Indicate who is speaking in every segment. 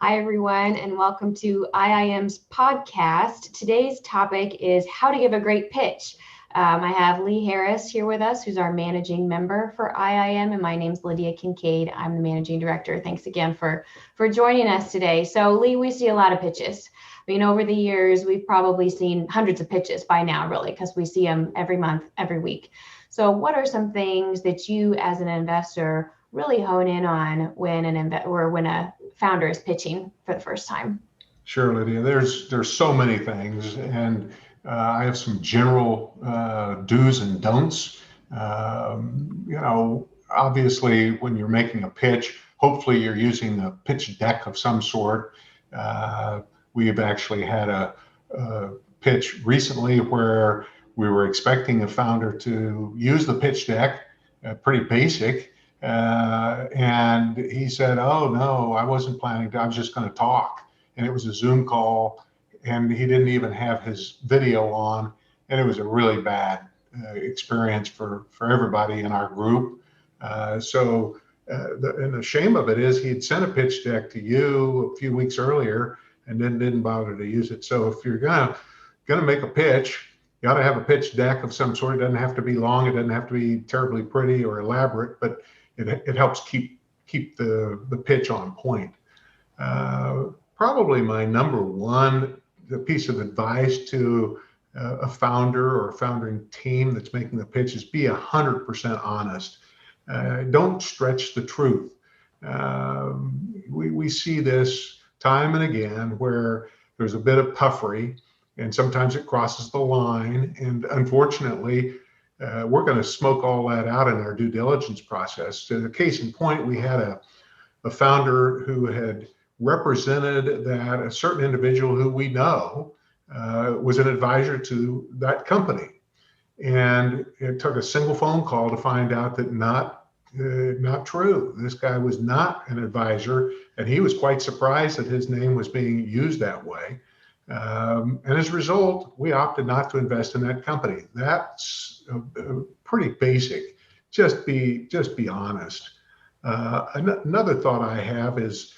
Speaker 1: Hi, everyone, and welcome to iiM's podcast. Today's topic is how to give a great pitch. I have Lee Harris here with us, who's our managing member for iiM, and my name's Lydia Kinkade. I'm the managing director. Thanks again for joining us today. So, Lee, we see a lot of pitches. I mean, over the years, we've probably seen hundreds of pitches by now, really, because we see them every month, every week. So what are some things that you as an investor really hone in on when when a founder is pitching for the first time?
Speaker 2: Sure, Lydia. There's so many things, and I have some general do's and don'ts. Obviously, when you're making a pitch, hopefully you're using a pitch deck of some sort. We've actually had a pitch recently where we were expecting a founder to use the pitch deck, pretty basic. And he said, "Oh no, I wasn't planning to. I was just going to talk." And it was a Zoom call, and he didn't even have his video on, and it was a really bad experience for everybody in our group. And the shame of it is he'd sent a pitch deck to you a few weeks earlier, and then didn't bother to use it. So if you're gonna make a pitch, you ought to have a pitch deck of some sort. It doesn't have to be long. It doesn't have to be terribly pretty or elaborate, but it helps keep the pitch on point. Probably my number one piece of advice to a founder or a founding team that's making the pitch is be 100% honest. Don't stretch the truth. We see this time and again where there's a bit of puffery, and sometimes it crosses the line. And unfortunately, we're going to smoke all that out in our due diligence process. So the case in point, we had a founder who had represented that a certain individual who we know was an advisor to that company. And it took a single phone call to find out that not true. This guy was not an advisor, and he was quite surprised that his name was being used that way. And as a result, we opted not to invest in that company. That's pretty basic. Just be honest. Another thought I have is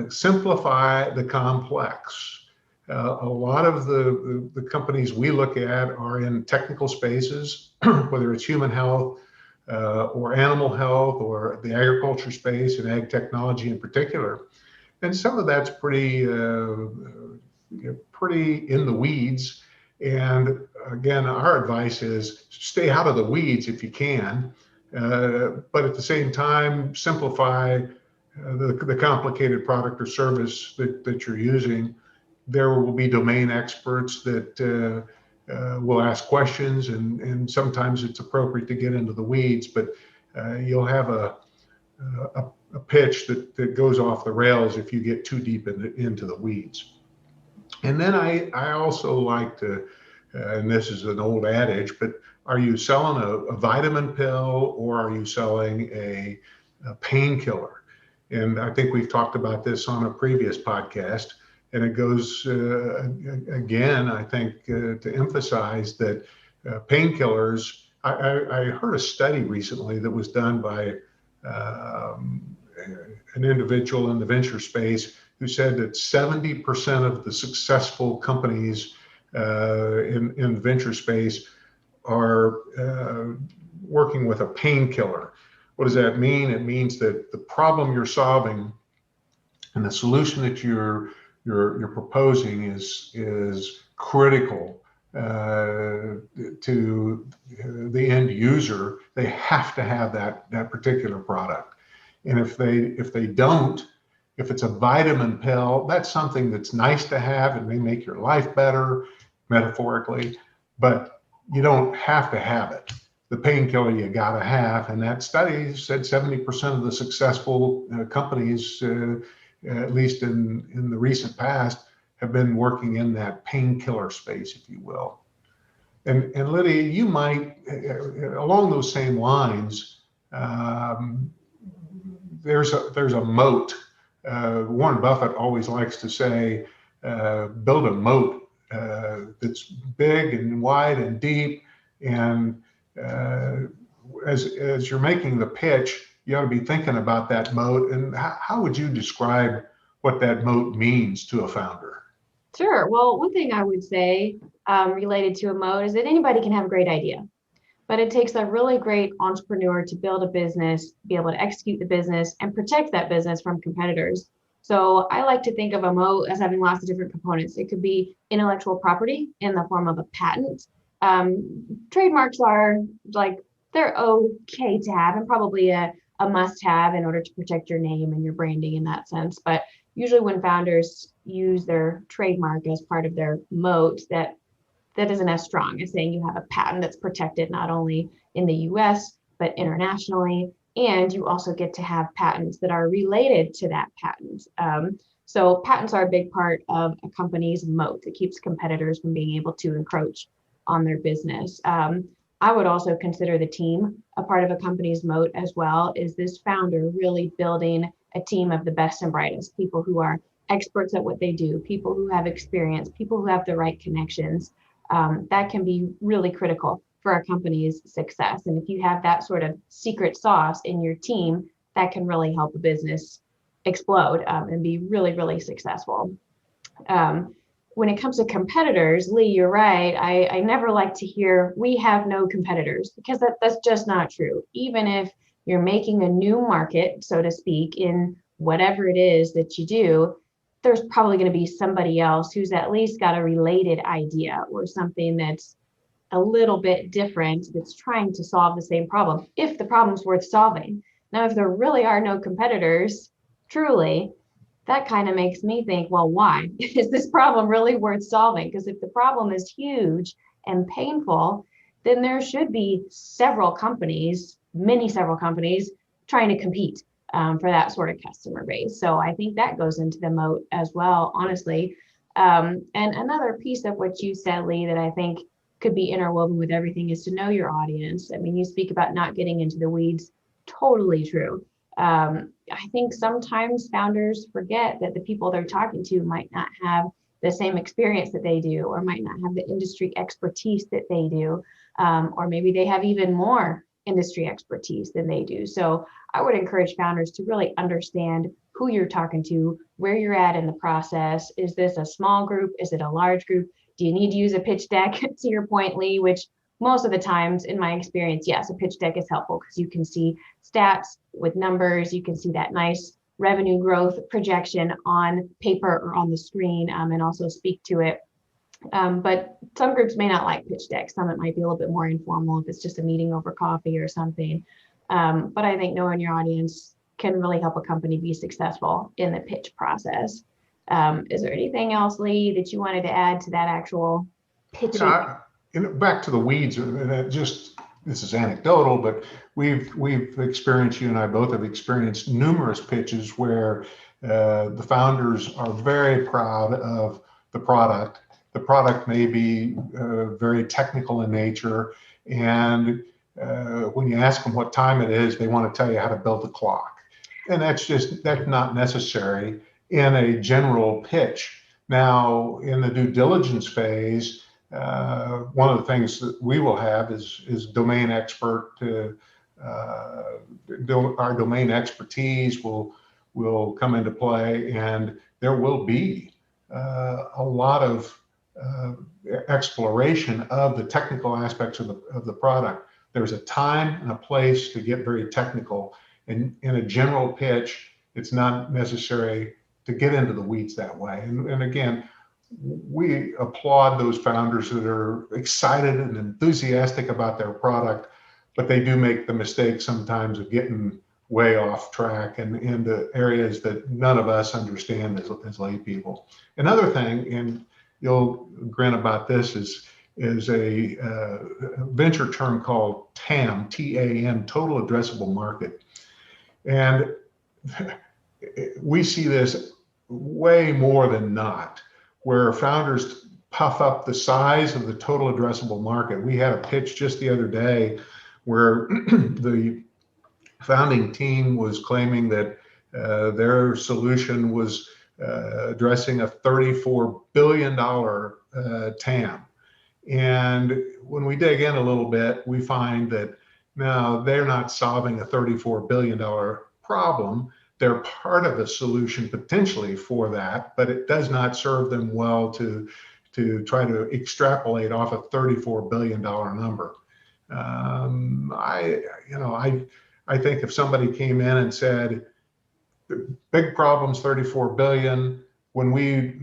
Speaker 2: simplify the complex. A lot of the companies we look at are in technical spaces, whether it's human health or animal health or the agriculture space and ag technology in particular. And some of that's pretty in the weeds. And again, our advice is stay out of the weeds if you can, but at the same time, simplify the complicated product or service that you're using. There will be domain experts that will ask questions, and sometimes it's appropriate to get into the weeds, but you'll have a pitch that goes off the rails if you get too deep into the weeds. And then I also like to, and this is an old adage, but are you selling a vitamin pill or are you selling a painkiller? And I think we've talked about this on a previous podcast. And it goes, again, I think, to emphasize that painkillers, I heard a study recently that was done by an individual in the venture space who said that 70% of the successful companies in the venture space are working with a painkiller. What does that mean? It means that the problem you're solving and the solution that you're proposing is critical to the end user. They have to have that particular product, and if they don't, if it's a vitamin pill, that's something that's nice to have. It may make your life better, metaphorically, but you don't have to have it. The painkiller you gotta have, and that study said 70% of the successful companies, at least in the recent past, have been working in that painkiller space, if you will. And Lydia, you might, along those same lines, there's a moat. Warren Buffett always likes to say, build a moat that's big and wide and deep. And as you're making the pitch, you ought to be thinking about that moat. And how would you describe what that moat means to a founder.
Speaker 1: Sure. Well, one thing I would say related to a moat is that anybody can have a great idea, but it takes a really great entrepreneur to build a business, be able to execute the business, and protect that business from competitors. So I like to think of a moat as having lots of different components. It could be intellectual property in the form of a patent. Trademarks are like, they're okay to have and probably a must have in order to protect your name and your branding in that sense. But usually when founders use their trademark as part of their moat, that isn't as strong as saying you have a patent that's protected not only in the US, but internationally. And you also get to have patents that are related to that patent. So patents are a big part of a company's moat. It keeps competitors from being able to encroach on their business. I would also consider the team a part of a company's moat as well. Is this founder really building a team of the best and brightest, people who are experts at what they do, people who have experience, people who have the right connections? That can be really critical for a company's success. And if you have that sort of secret sauce in your team, that can really help a business explode and be really, really successful. When it comes to competitors, Lee, you're right. I never like to hear we have no competitors, because that's just not true. Even if you're making a new market, so to speak, in whatever it is that you do, there's probably going to be somebody else who's at least got a related idea or something that's a little bit different, that's trying to solve the same problem, if the problem's worth solving. Now, if there really are no competitors, truly, that kind of makes me think, well, why? Is this problem really worth solving? Because if the problem is huge and painful, then there should be several companies, several companies trying to compete for that sort of customer base. So I think that goes into the moat as well, honestly. And another piece of what you said, Lee, that I think could be interwoven with everything is to know your audience. I mean, you speak about not getting into the weeds, totally true. I think sometimes founders forget that the people they're talking to might not have the same experience that they do, or might not have the industry expertise that they do, or maybe they have even more industry expertise than they do. So I would encourage founders to really understand who you're talking to, where you're at in the process. Is this a small group? Is it a large group? Do you need to use a pitch deck, to your point, Lee, which most of the times in my experience, yes, a pitch deck is helpful because you can see stats with numbers. You can see that nice revenue growth projection on paper or on the screen, and also speak to it. But some groups may not like pitch decks. Some it might be a little bit more informal if it's just a meeting over coffee or something. But I think knowing your audience can really help a company be successful in the pitch process. Is there anything else, Lee, that you wanted to add to that actual pitching?
Speaker 2: Back to the weeds, this is anecdotal, but we've experienced, you and I both have experienced numerous pitches where the founders are very proud of the product. The product may be very technical in nature, and when you ask them what time it is, they want to tell you how to build the clock. And that's not necessary in a general pitch. Now, in the due diligence phase, one of the things that we will have is domain expert. Our domain expertise will come into play, and there will be a lot of exploration of the technical aspects of the product. There's a time and a place to get very technical. And in a general pitch, it's not necessary to get into the weeds that way. And again, we applaud those founders that are excited and enthusiastic about their product, but they do make the mistake sometimes of getting way off track and into areas that none of us understand as lay people. Another thing, and you'll grin about this, is a venture term called TAM, T-A-M, total addressable market. And we see this way more than not, where founders puff up the size of the total addressable market. We had a pitch just the other day where the founding team was claiming that their solution was addressing a $34 billion TAM. And when we dig in a little bit, we find that now they're not solving a $34 billion problem. they're part of the solution potentially for that, but it does not serve them well to try to extrapolate off a $34 billion number. I think if somebody came in and said, big problem's 34 billion, when we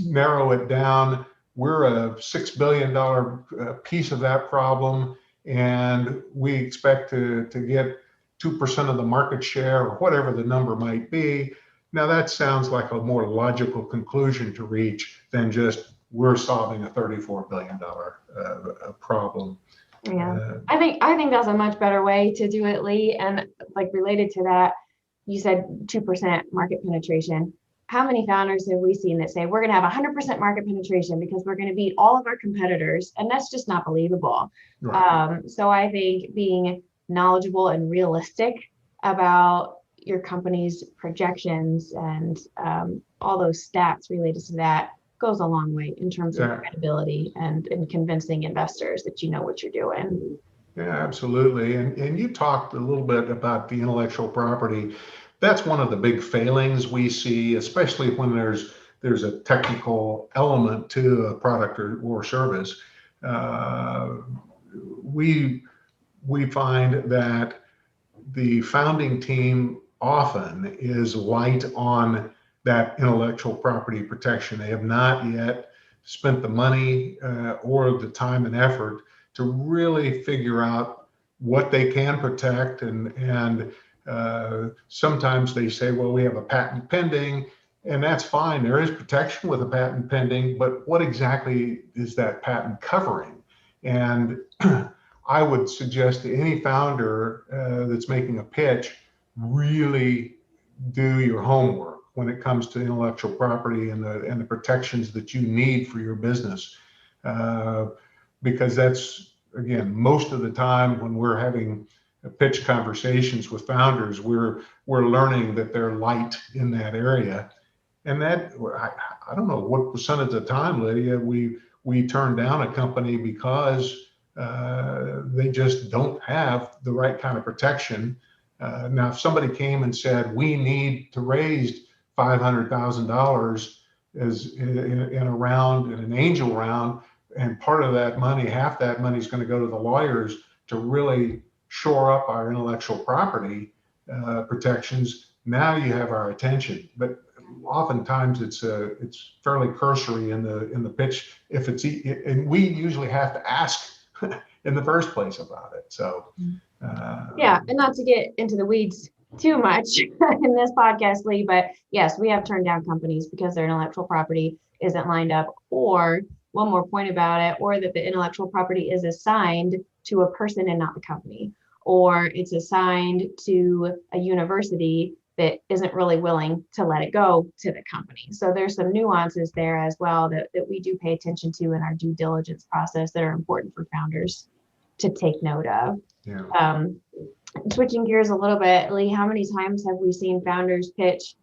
Speaker 2: narrow it down, we're a $6 billion piece of that problem, and we expect to get 2% of the market share, or whatever the number might be. Now that sounds like a more logical conclusion to reach than just we're solving a $34 billion problem.
Speaker 1: Yeah, I think that's a much better way to do it, Lee. And like related to that, you said 2% market penetration. How many founders have we seen that say we're going to have 100% market penetration because we're going to beat all of our competitors? And that's just not believable. Right. So I think being knowledgeable and realistic about your company's projections and all those stats related to that goes a long way in terms of credibility and convincing investors that you know what you're doing.
Speaker 2: Yeah, absolutely. And you talked a little bit about the intellectual property. That's one of the big failings we see, especially when there's a technical element to a product or service. We find that the founding team often is light on that intellectual property protection. They have not yet spent the money or the time and effort to really figure out what they can protect. And sometimes they say, well, we have a patent pending, and that's fine. There is protection with a patent pending, but what exactly is that patent covering? And I would suggest to any founder that's making a pitch, really do your homework when it comes to intellectual property and the protections that you need for your business. Because that's, again, most of the time when we're having pitch conversations with founders, we're learning that they're light in that area. And that, I don't know what percentage of the time, Lydia, we turn down a company because they just don't have the right kind of protection. Now, if somebody came and said, we need to raise $500,000 in a round, in an angel round, and part of that money, half that money is going to go to the lawyers to really shore up our intellectual property protections, now you have our attention. But oftentimes it's fairly cursory in the pitch, and we usually have to ask in the first place about it. So
Speaker 1: yeah, and not to get into the weeds too much in this podcast, Lee, but yes, we have turned down companies because their intellectual property isn't lined up, or one more point about it, or that the intellectual property is assigned to a person and not the company, or it's assigned to a university that isn't really willing to let it go to the company. So there's some nuances there as well that we do pay attention to in our due diligence process that are important for founders to take note of.
Speaker 2: Yeah.
Speaker 1: Switching gears a little bit, Lee, how many times have we seen founders pitch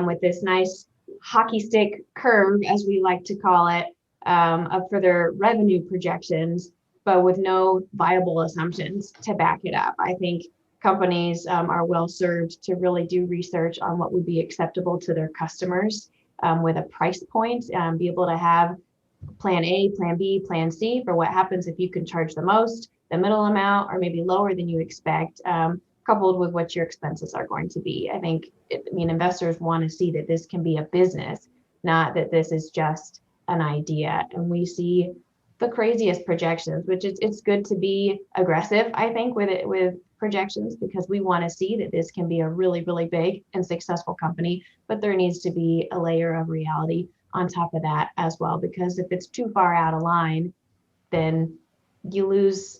Speaker 1: with this nice hockey stick curve, as we like to call it, for their revenue projections, but with no viable assumptions to back it up? I think companies are well served to really do research on what would be acceptable to their customers with a price point, be able to have plan A, plan B, plan C for what happens if you can charge the most, the middle amount, or maybe lower than you expect, coupled with what your expenses are going to be. I think, investors want to see that this can be a business, not that this is just an idea. And we see the craziest projections, which it's good to be aggressive, I think, with projections, because we want to see that this can be a really, really big and successful company, but there needs to be a layer of reality on top of that as well, because if it's too far out of line, then you lose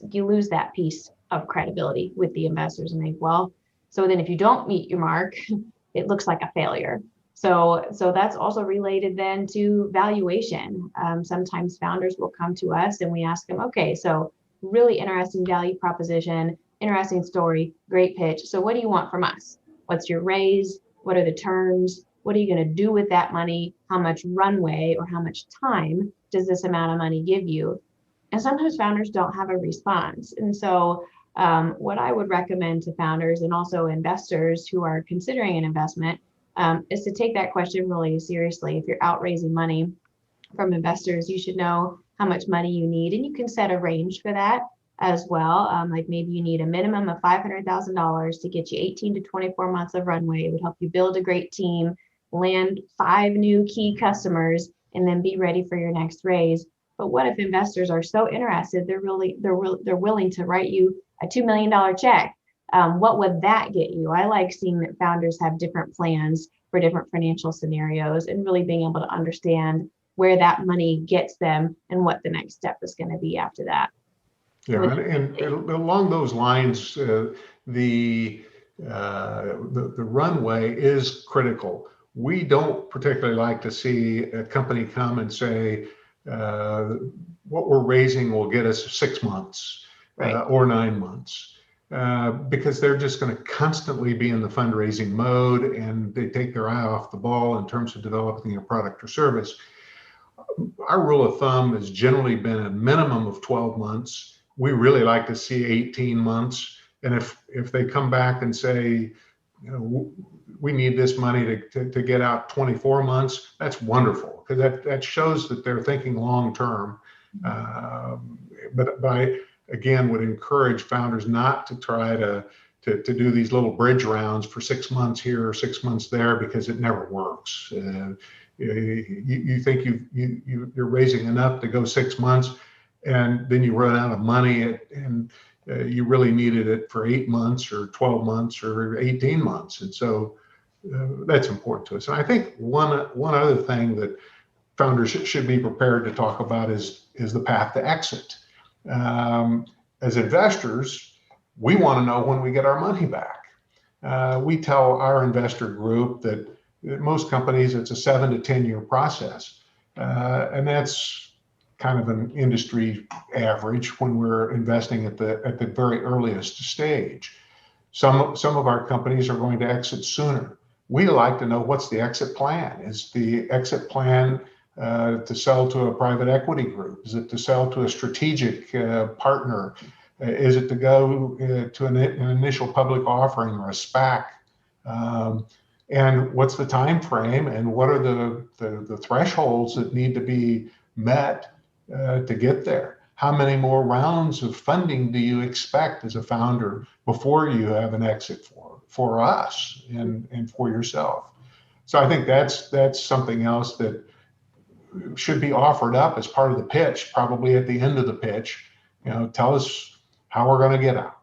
Speaker 1: that piece of credibility with the investors, and so then if you don't meet your mark, it looks like a failure. So that's also related then to valuation. Sometimes founders will come to us and we ask them, okay, so really interesting value proposition, interesting story, great pitch. So what do you want from us? What's your raise? What are the terms? What are you going to do with that money? How much runway or how much time does this amount of money give you? And sometimes founders don't have a response. And so What I would recommend to founders and also investors who are considering an investment is to take that question really seriously. If you're out raising money from investors, you should know how much money you need, and you can set a range for that as well. Like maybe you need a minimum of $500,000 to get you 18 to 24 months of runway. It would help you build a great team, land 5 new key customers, and then be ready for your next raise. But what if investors are so interested, they're willing to write you a $2 million check? What would that get you? I like seeing that founders have different plans for different financial scenarios and really being able to understand where that money gets them and what the next step is going to be after that.
Speaker 2: Yeah, and along those lines, the runway is critical. We don't particularly like to see a company come and say, what we're raising will get us 6 months or 9 months. Because they're just going to constantly be in the fundraising mode, and they take their eye off the ball in terms of developing a product or service. Our rule of thumb has generally been a minimum of 12 months. We really like to see 18 months. And if they come back and say, we need this money to get out 24 months, that's wonderful, because that shows that they're thinking long term. But I, again, would encourage founders not to try to do these little bridge rounds for 6 months here or 6 months there, because it never works. You think you're raising enough to go 6 months, and then you run out of money, and you really needed it for 8 months or 12 months or 18 months. And so that's important to us. And I think one other thing that founders should be prepared to talk about is the path to exit. As investors, we want to know when we get our money back. We tell our investor group that most companies, it's a 7 to 10 year process. And that's kind of an industry average when we're investing at the very earliest stage. Some of our companies are going to exit sooner. We like to know, what's the exit plan? Is the exit plan to sell to a private equity group? Is it to sell to a strategic partner? Is it to go to an initial public offering or a SPAC? And what's the time frame, and what are the thresholds that need to be met to get there? How many more rounds of funding do you expect as a founder before you have an exit for us and for yourself? So I think that's something else that should be offered up as part of the pitch, probably at the end of the pitch. Tell us how we're going to get out.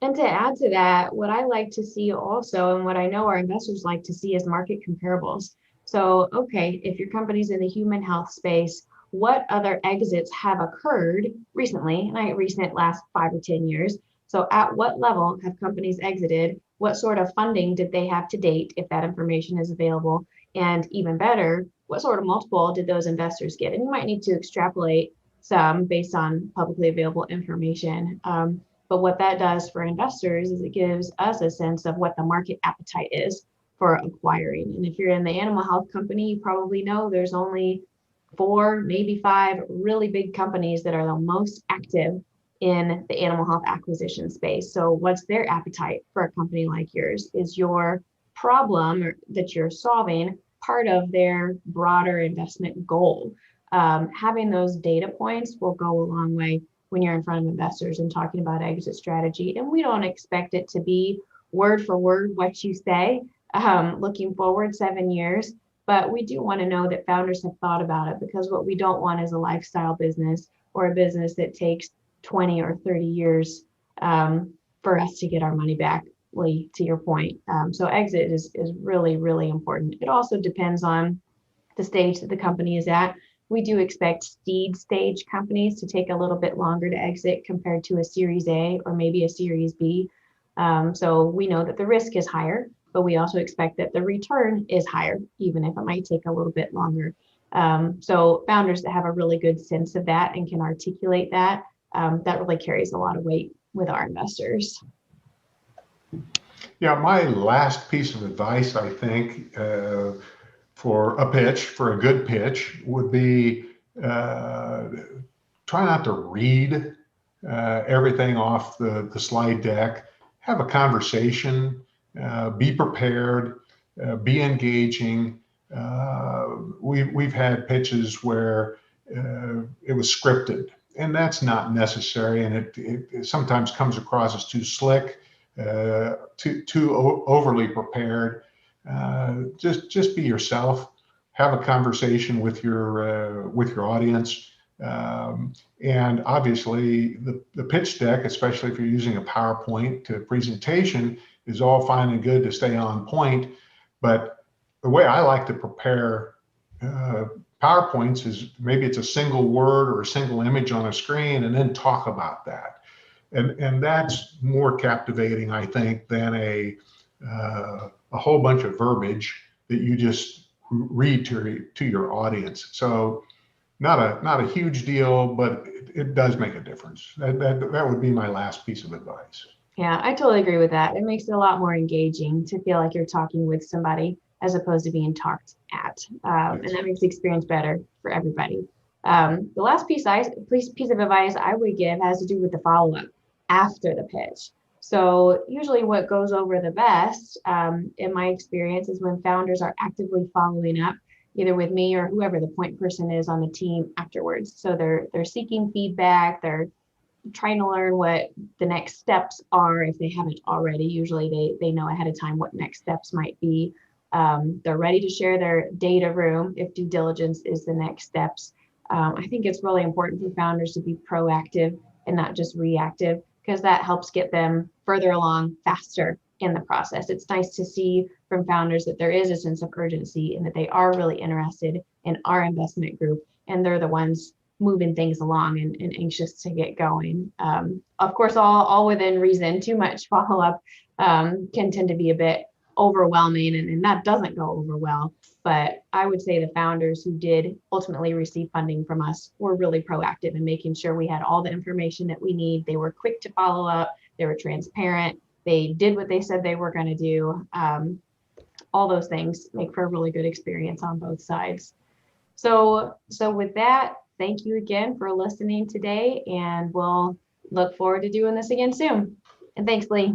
Speaker 1: And to add to that, what I like to see also, and what I know our investors like to see, is market comparables. So, okay, if your company's in the human health space, what other exits have occurred recently? And I recent last 5 or 10 years. So at what level have companies exited? What sort of funding did they have to date, if that information is available? And even better, what sort of multiple did those investors get? And you might need to extrapolate some based on publicly available information. But what that does for investors is it gives us a sense of what the market appetite is for acquiring. And if you're in the animal health company, you probably know there's only 4, maybe 5 really big companies that are the most active in the animal health acquisition space. So what's their appetite for a company like yours? Is your problem that you're solving part of their broader investment goal? Having those data points will go a long way when you're in front of investors and talking about exit strategy. And we don't expect it to be word for word what you say, looking forward 7 years. But we do want to know that founders have thought about it, because what we don't want is a lifestyle business or a business that takes 20 or 30 years for us to get our money back, Lee, to your point. So exit is really, really important. It also depends on the stage that the company is at. We do expect seed stage companies to take a little bit longer to exit compared to a Series A or maybe a Series B. So we know that the risk is higher, but we also expect that the return is higher, even if it might take a little bit longer. So founders that have a really good sense of that and can articulate that, that really carries a lot of weight with our investors.
Speaker 2: Yeah, my last piece of advice, I think, for a good pitch, would be try not to read everything off the slide deck, have a conversation, be prepared, be engaging. We've had pitches where it was scripted, and that's not necessary, and it sometimes comes across as too slick, too overly prepared. Just be yourself. Have a conversation with your audience. And obviously, the pitch deck, especially if you're using a PowerPoint presentation, is all fine and good to stay on point. But the way I like to prepare PowerPoints is maybe it's a single word or a single image on a screen, and then talk about that. And that's more captivating, I think, than a whole bunch of verbiage that you just read to your audience. So not a huge deal, but it does make a difference. That would be my last piece of advice.
Speaker 1: Yeah, I totally agree with that. It makes it a lot more engaging to feel like you're talking with somebody as opposed to being talked at. And that makes the experience better for everybody. The last piece of advice I would give has to do with the follow-up after the pitch. So usually what goes over the best, in my experience, is when founders are actively following up, either with me or whoever the point person is on the team afterwards. So they're seeking feedback, they're trying to learn what the next steps are if they haven't already. Usually they know ahead of time what next steps might be. They're ready to share their data room if due diligence is the next steps. I think it's really important for founders to be proactive and not just reactive, because that helps get them further along faster in the process. It's nice to see from founders that there is a sense of urgency and that they are really interested in our investment group, and they're the ones moving things along and anxious to get going. Of course, all within reason. Too much follow-up can tend to be a bit overwhelming, and that doesn't go over well. But I would say the founders who did ultimately receive funding from us were really proactive in making sure we had all the information that we need. They were quick to follow up. They were transparent. They did what they said they were going to do. All those things make for a really good experience on both sides. So with that, thank you again for listening today, and we'll look forward to doing this again soon. And thanks, Lee.